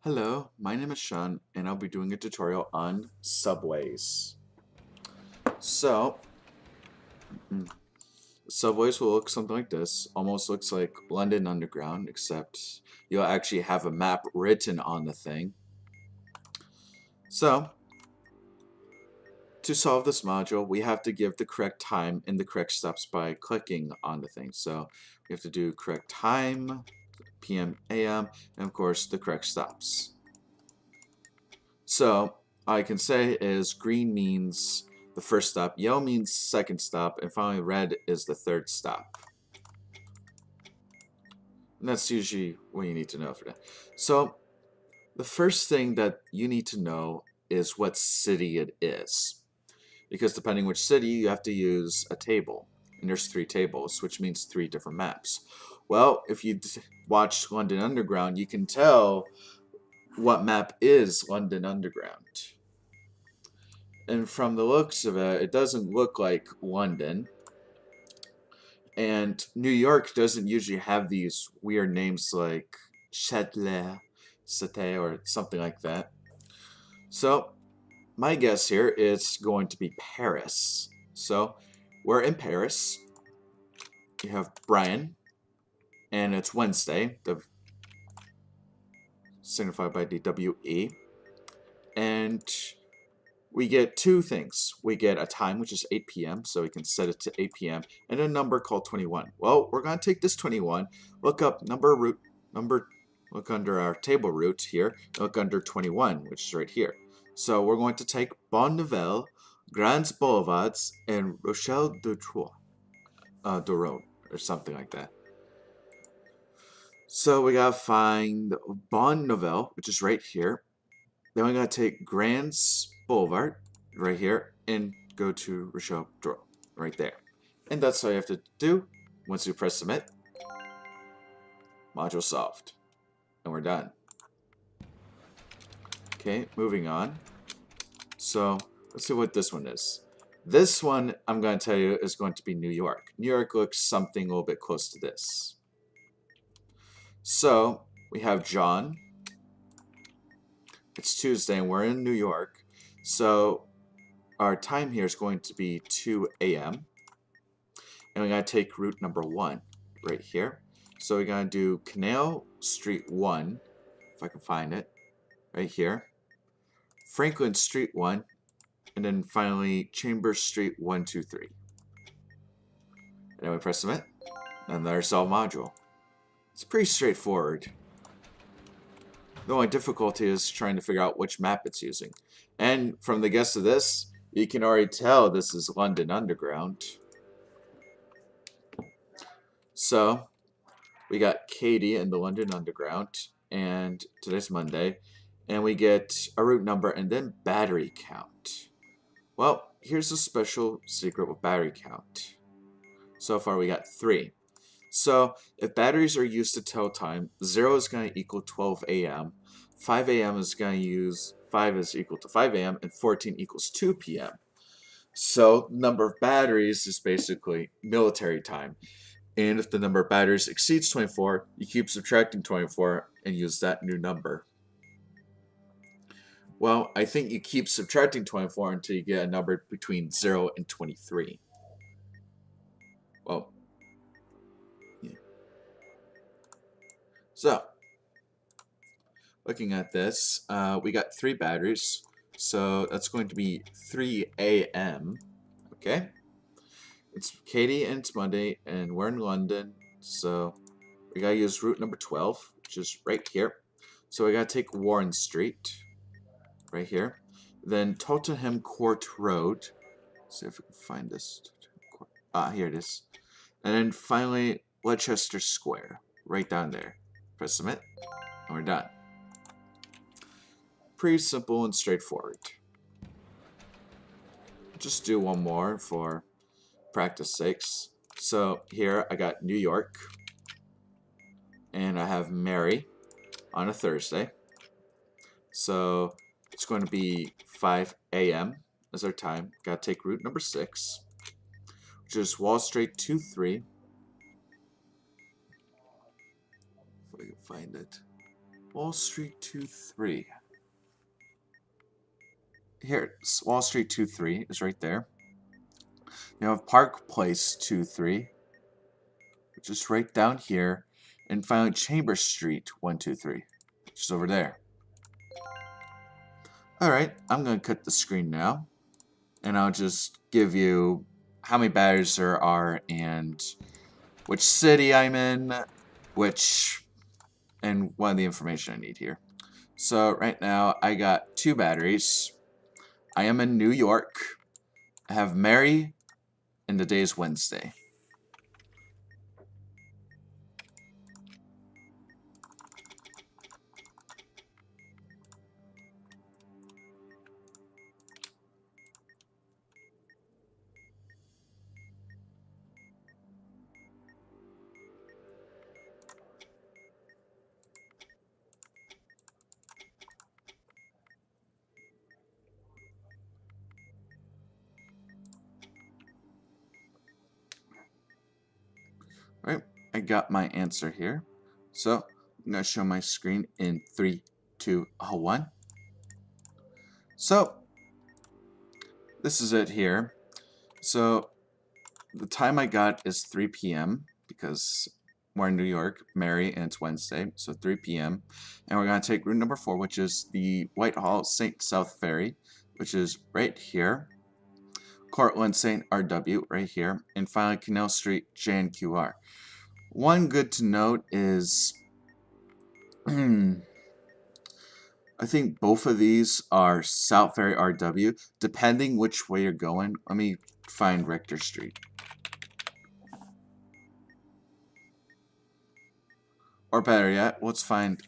Hello, my name is Sean, and I'll be doing a tutorial on subways. So, mm, subways will look something like this. Almost looks like London Underground, except you'll actually have a map written on the thing. So, to solve this module, we have to give the correct time and the correct steps by clicking on the thing. So, we have to do correct time, PM, AM, and of course the correct stops. So all I can say is green means the first stop, yellow means second stop, and finally red is the third stop. And that's usually what you need to know for that. So the first thing that you need to know is what city it is. Because depending which city, you have to use a table. And there's 3 tables, which means 3 different maps. Well, if you watched London Underground, you can tell what map is London Underground. And from the looks of it, it doesn't look like London. And New York doesn't usually have these weird names like Châtelet, Cité, or something like that. So, my guess here is going to be Paris. So, we're in Paris. You have Brian, and it's Wednesday, signified by the WE. And we get 2 things. We get a time, which is 8 p.m., so we can set it to 8 p.m., and a number called 21. Well, we're going to take this 21, look up look under our table root here, look under 21, which is right here. So we're going to take Bonne Nouvelle, Grands Boulevards, and Rochelle de Troyes, Rhône, or something like that. So we gotta find Bonne Nouvelle, which is right here. Then we gotta take Grands Boulevard right here and go to Rochelle Draw right there. And that's all you have to do. Once you press submit, module solved. And we're done. Okay, moving on. So let's see what this one is. This one, I'm going to tell you, is going to be New York. New York looks something a little bit close to this. So we have John. It's Tuesday and we're in New York. So our time here is going to be 2 a.m. And we got to take route number 1 right here. So we got to do Canal Street 1, if I can find it, right here. Franklin Street 1, and then finally Chambers Street 1, 2, 3. And then we press submit, and there's our module. It's pretty straightforward. The only difficulty is trying to figure out which map it's using. And from the guess of this, you can already tell this is London Underground. So, we got Katie in the London Underground, and today's Monday, and we get a route number and then battery count. Well, here's a special secret with battery count. So far we got 3. So if batteries are used to tell time, 0 is going to equal 12 a.m., 5 a.m. is going to use 5 is equal to 5 a.m., and 14 equals 2 p.m. So number of batteries is basically military time. And if the number of batteries exceeds 24, you keep subtracting 24 and use that new number. Well, I think you keep subtracting 24 until you get a number between 0 and 23. Well, yeah. So, looking at this, we got 3 batteries. So that's going to be 3 a.m. Okay? It's Katie and it's Monday and we're in London. So we gotta use route number 12, which is right here. So we gotta take Warren Street, right here. Then Tottenham Court Road. Let's see if we can find this. Ah, here it is. And then finally Leicester Square, right down there. Press submit, and we're done. Pretty simple and straightforward. Just do one more for practice sakes. So here I got New York, and I have Mary on a Thursday. So it's going to be 5 a.m. as our time. Got to take route number 6, which is Wall Street 23. If I can find it. Wall Street 23. Here, Wall Street 23 is right there. You have Park Place 23, which is right down here. And finally, Chambers Street 123, which is over there. Alright, I'm going to cut the screen now. And I'll just give you how many batteries there are and which city I'm in, and one of the information I need here. So right now I got 2 batteries. I am in New York. I have Mary, and the day is Wednesday. Right, I got my answer here. So I'm going to show my screen in 3, 2, 1. So this is it here. So the time I got is 3 p.m. because we're in New York, Mary, and it's Wednesday, so 3 p.m. And we're going to take route number 4, which is the Whitehall St. South Ferry, which is right here. Cortland St. RW, right here. And finally, Canal Street, JNQR. One good to note is, I think both of these are South Ferry RW, depending which way you're going. Let me find Rector Street. Or better yet, let's find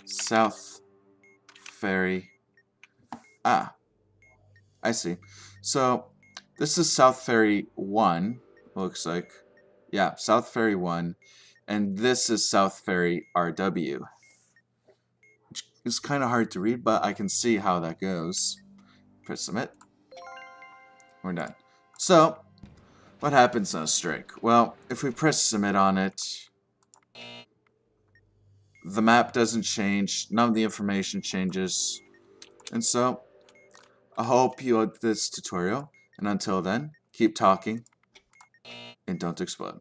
South Ferry. Ah, I see. So, this is South Ferry 1, looks like. Yeah, South Ferry 1. And this is South Ferry RW. Which is kind of hard to read, but I can see how that goes. Press submit. We're done. So, what happens on a strike? Well, if we press submit on it, the map doesn't change, none of the information changes. And so, I hope you liked this tutorial, and until then, keep talking, and don't explode.